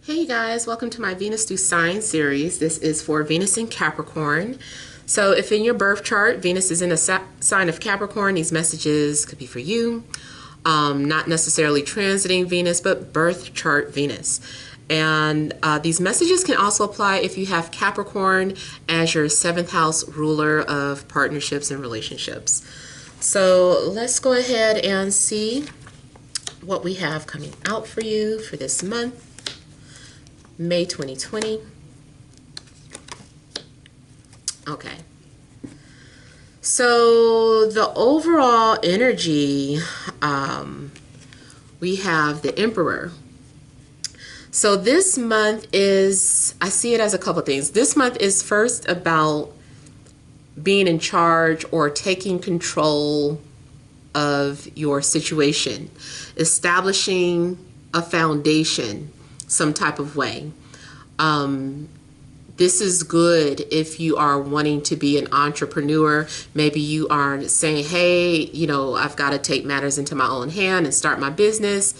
Hey guys, welcome to my Venus through Sign series. This is for Venus in Capricorn. So if in your birth chart, Venus is in a sign of Capricorn, these messages could be for you. Not necessarily transiting Venus, but birth chart Venus. And these messages can also apply if you have Capricorn as your 7th house ruler of partnerships and relationships. So let's go ahead and see what we have coming out for you for this month. May 2020. Okay. So the overall energy, we have the Emperor. So this month is, I see it as a couple things. This month is first about being in charge or taking control of your situation, establishing a foundation some type of way. This is good if you are wanting to be an entrepreneur. Maybe you are saying, hey, I've got to take matters into my own hand and start my business.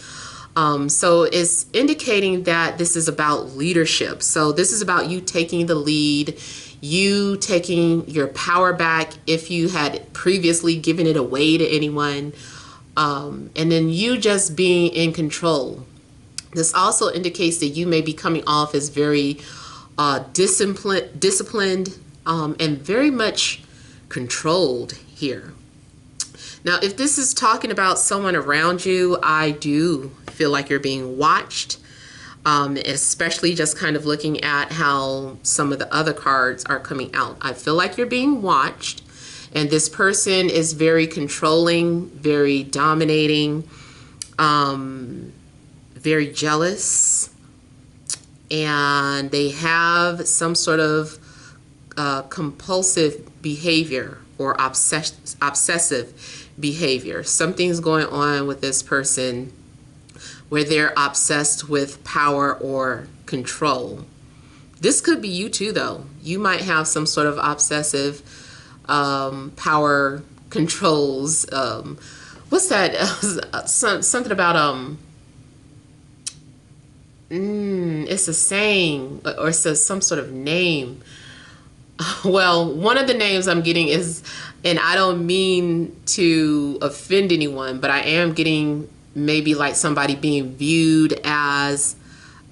So it's indicating that this is about leadership. So this is about you taking the lead, you taking your power back if you had previously given it away to anyone, and then you just being in control. This also indicates that you may be coming off as very disciplined and very much controlled here. Now, if this is talking about someone around you, I do feel like you're being watched, especially just kind of looking at how some of the other cards are coming out. I feel like you're being watched, and this person is very controlling, very dominating, very jealous, and they have some sort of compulsive behavior or obsessive behavior. Something's going on with this person where they're obsessed with power or control. This could be you too, though. You might have some sort of obsessive power controls. What's that? Something about it's a saying, or it's some sort of name. Well, one of the names I'm getting is, and I don't mean to offend anyone, but I am getting maybe like somebody being viewed as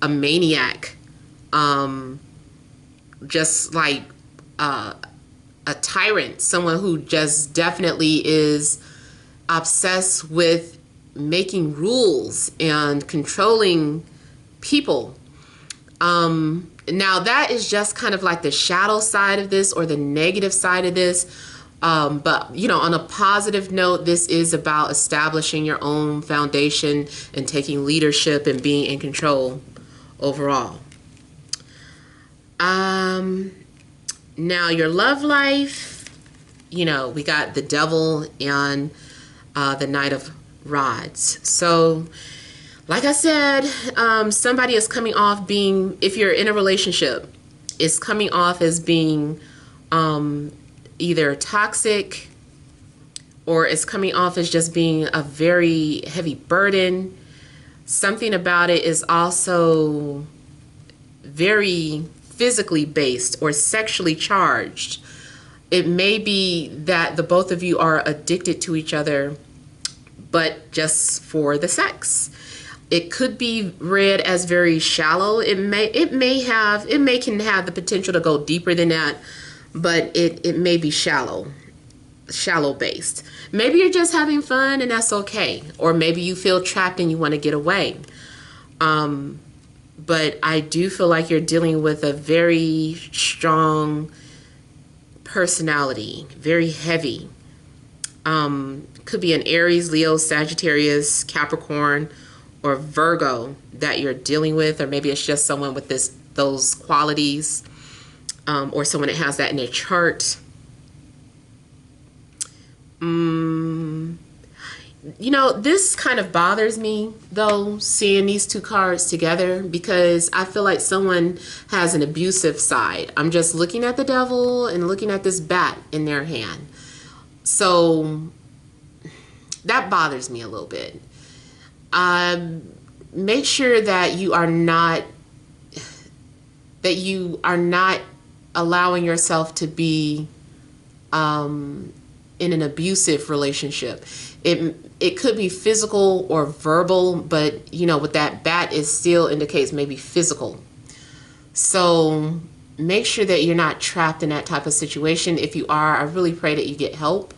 a maniac, just like a tyrant, someone who just definitely is obsessed with making rules and controlling people. Now that is just kind of like the shadow side of this, or the negative side of this. But on a positive note, this is about establishing your own foundation and taking leadership and being in control overall. Now your love life, we got the Devil and the Knight of Rods. So like I said, somebody is coming off being, if you're in a relationship, is coming off as being either toxic, or it's coming off as just being a very heavy burden. Something about it is also very physically based or sexually charged. It may be that the both of you are addicted to each other, but just for the sex. It could be read as very shallow. It can have the potential to go deeper than that, but it may be shallow based. Maybe you're just having fun and that's okay. Or maybe you feel trapped and you want to get away. But I do feel like you're dealing with a very strong personality, very heavy. Could be an Aries, Leo, Sagittarius, Capricorn, or Virgo that you're dealing with, or maybe it's just someone with those qualities, or someone that has that in their chart. This kind of bothers me, though, seeing these two cards together, because I feel like someone has an abusive side. I'm just looking at the Devil and looking at this bat in their hand. So that bothers me a little bit. Make sure that you are not that you are not allowing yourself to be in an abusive relationship. It could be physical or verbal, but you know, with that bat, it still indicates maybe physical. So make sure that you're not trapped in that type of situation. If you are, I really pray that you get help.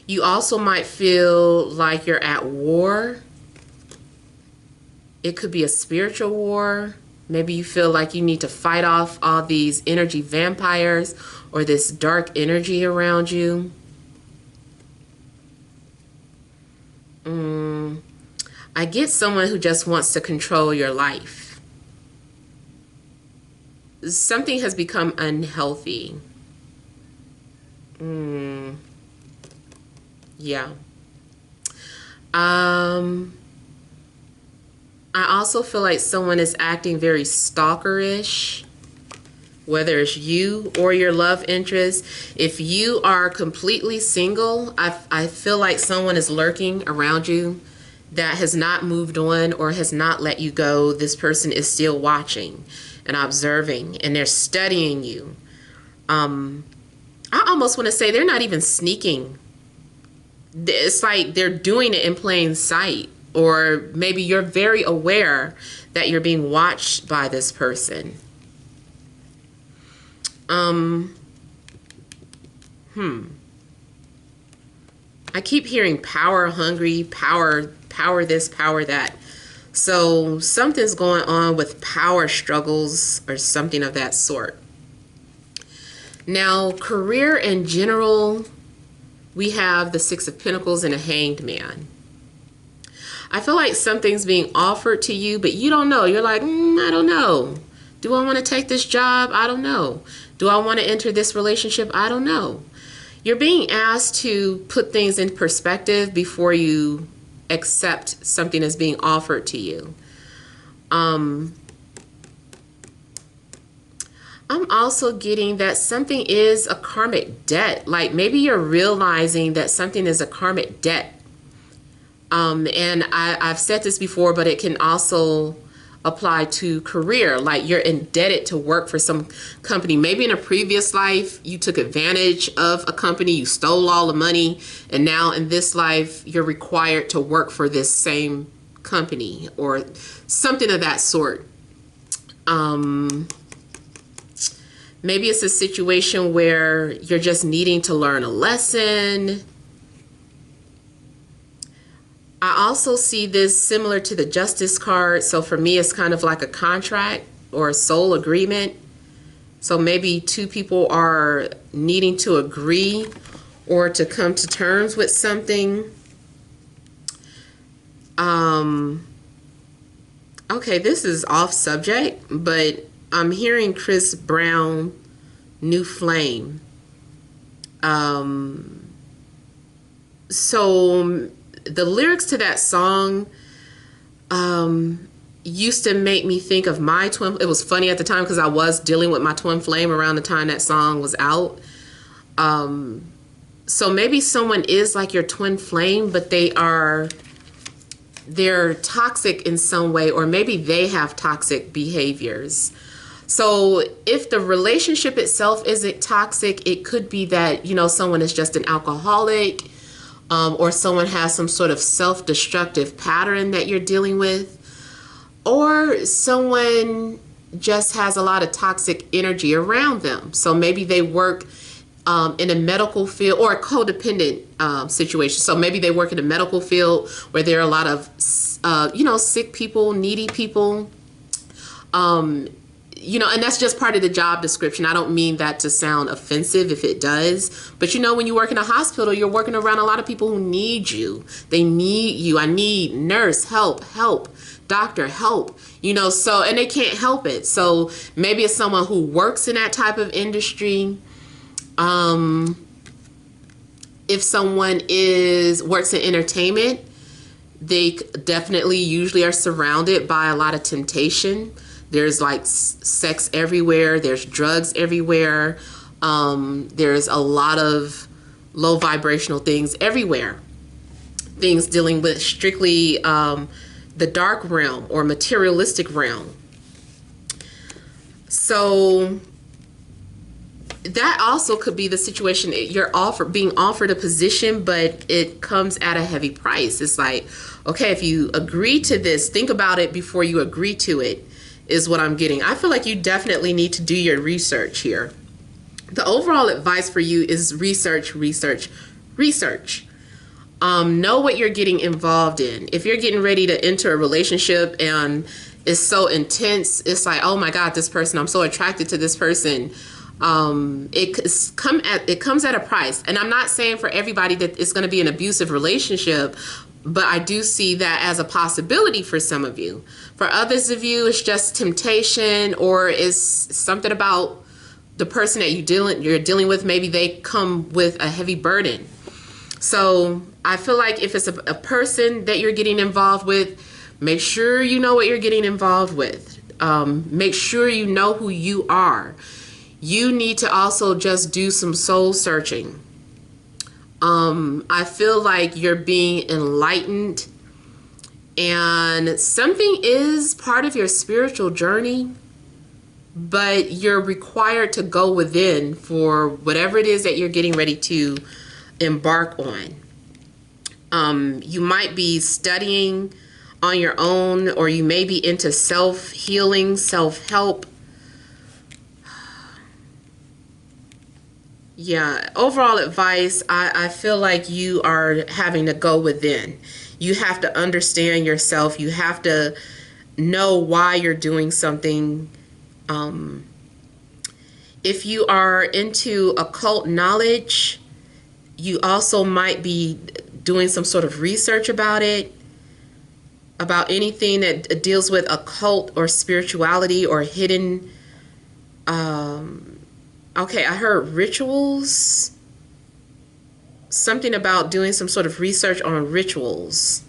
You also might feel like you're at war. It could be a spiritual war. Maybe you feel like you need to fight off all these energy vampires or this dark energy around you. I get someone who just wants to control your life. Something has become unhealthy. Yeah. I also feel like someone is acting very stalkerish, whether it's you or your love interest. If you are completely single, I feel like someone is lurking around you that has not moved on or has not let you go. This person is still watching and observing, and they're studying you. I almost want to say they're not even sneaking. It's like they're doing it in plain sight. Or maybe you're very aware that you're being watched by this person. I keep hearing power hungry, power this, power that. So something's going on with power struggles or something of that sort. Now, career in general, we have the Six of Pentacles and a Hanged Man. I feel like something's being offered to you, but you don't know. You're like, I don't know. Do I want to take this job? I don't know. Do I want to enter this relationship? I don't know. You're being asked to put things in perspective before you accept something that's being offered to you. I'm also getting that something is a karmic debt. Like maybe you're realizing that something is a karmic debt. And I've said this before, but it can also apply to career. Like you're indebted to work for some company. Maybe in a previous life, you took advantage of a company, you stole all the money, and now in this life, you're required to work for this same company or something of that sort. Maybe it's a situation where you're just needing to learn a lesson. I also see this similar to the Justice card. So for me, it's kind of like a contract or a soul agreement. So maybe two people are needing to agree or to come to terms with something. Okay, this is off subject, but I'm hearing Chris Brown, New Flame. So the lyrics to that song used to make me think of my twin. It was funny at the time because I was dealing with my twin flame around the time that song was out. So maybe someone is like your twin flame, but they're toxic in some way, or maybe they have toxic behaviors. So if the relationship itself isn't toxic, it could be that, you know, someone is just an alcoholic, or someone has some sort of self-destructive pattern that you're dealing with, or someone just has a lot of toxic energy around them. So maybe they work in a medical field or a codependent situation. So maybe they work in a medical field where there are a lot of, sick people, needy people. And that's just part of the job description. I don't mean that to sound offensive if it does. But, when you work in a hospital, you're working around a lot of people who need you. They need you. I need nurse, help, doctor, help. So, and they can't help it. So maybe it's someone who works in that type of industry. If someone works in entertainment, they definitely usually are surrounded by a lot of temptation. There's like sex everywhere. There's drugs everywhere. There's a lot of low vibrational things everywhere. Things dealing with strictly the dark realm or materialistic realm. So that also could be the situation. You're being offered a position, but it comes at a heavy price. It's like, okay, if you agree to this, think about it before you agree to it, is what I'm getting. I feel like you definitely need to do your research here. The overall advice for you is research, research, research. Know what you're getting involved in. If you're getting ready to enter a relationship and it's so intense, it's like, oh my God, this person, I'm so attracted to this person. It comes at a price. And I'm not saying for everybody that it's going to be an abusive relationship, but I do see that as a possibility for some of you. For others of you, it's just temptation, or it's something about the person that you're dealing with. Maybe they come with a heavy burden. So I feel like if it's a person that you're getting involved with, make sure you know what you're getting involved with. Make sure you know who you are. You need to also just do some soul searching. I feel like you're being enlightened, and something is part of your spiritual journey, but you're required to go within for whatever it is that you're getting ready to embark on. You might be studying on your own, or you may be into self-healing, self-help. Yeah, overall advice, I feel like you are having to go within. You have to understand yourself. You have to know why you're doing something. If you are into occult knowledge, you also might be doing some sort of research about it, about anything that deals with occult or spirituality or hidden. Okay, I heard rituals. Something about doing some sort of research on rituals.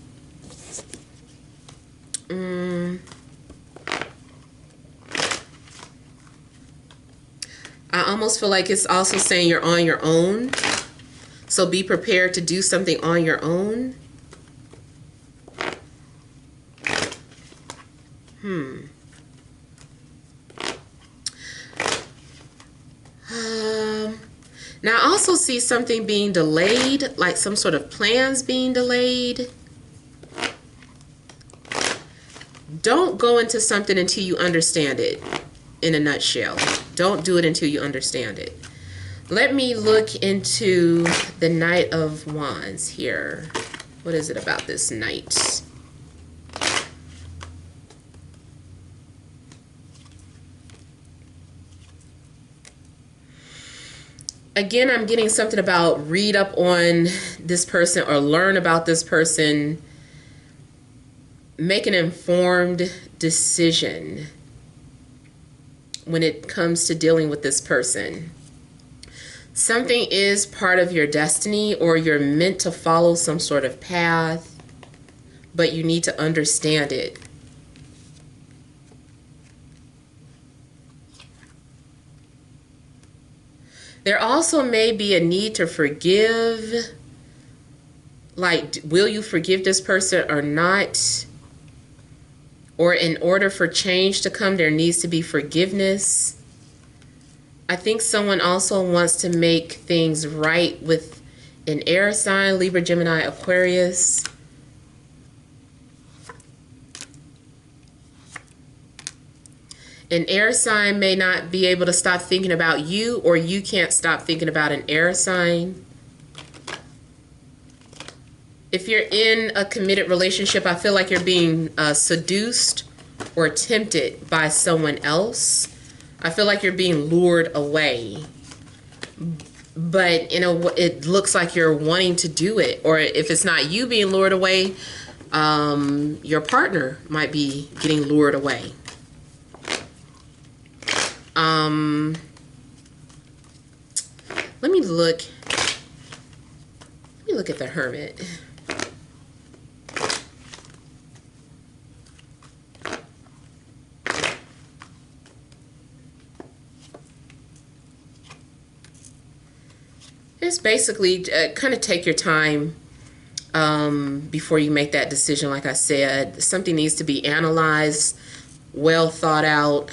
I almost feel like it's also saying you're on your own. So be prepared to do something on your own. Now I also see something being delayed, like some sort of plans being delayed. Don't go into something until you understand it, in a nutshell. Don't do it until you understand it. Let me look into the Knight of Wands here. What is it about this Knight? Again, I'm getting something about read up on this person or learn about this person. Make an informed decision when it comes to dealing with this person. Something is part of your destiny, or you're meant to follow some sort of path, but you need to understand it. There also may be a need to forgive. Like, will you forgive this person or not? Or in order for change to come, there needs to be forgiveness. I think someone also wants to make things right with an air sign, Libra, Gemini, Aquarius. An air sign may not be able to stop thinking about you, or you can't stop thinking about an air sign. If you're in a committed relationship, I feel like you're being seduced or tempted by someone else. I feel like you're being lured away. But it looks like you're wanting to do it. Or if it's not you being lured away, your partner might be getting lured away. Let me look at the Hermit. It's basically kind of take your time. before you make that decision. Like I said, something needs to be analyzed, well thought out.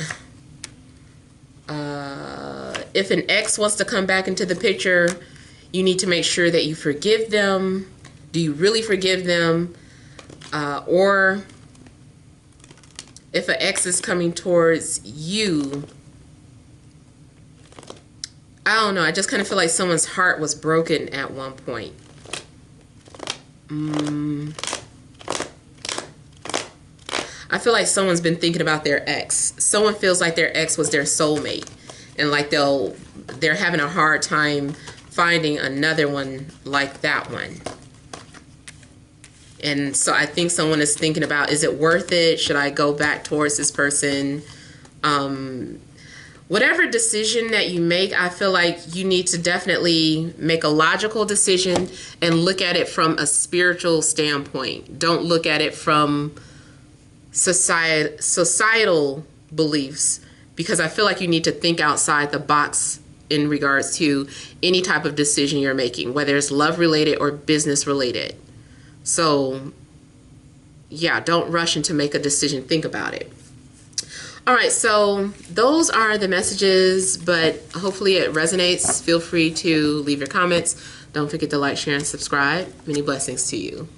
If an ex wants to come back into the picture, you need to make sure that you forgive them. Do you really forgive them? Or if an ex is coming towards you, I don't know. I just kind of feel like someone's heart was broken at one point. I feel like someone's been thinking about their ex. Someone feels like their ex was their soulmate, and like they're having a hard time finding another one like that one. And so I think someone is thinking about, is it worth it? Should I go back towards this person? Whatever decision that you make, I feel like you need to definitely make a logical decision and look at it from a spiritual standpoint. Don't look at it from societal beliefs, because I feel like you need to think outside the box in regards to any type of decision you're making, whether it's love related or business related. So yeah, don't rush into make a decision. Think about it. All right, so those are the messages, but hopefully it resonates. Feel free to leave your comments. Don't forget to like, share, and subscribe. Many blessings to you.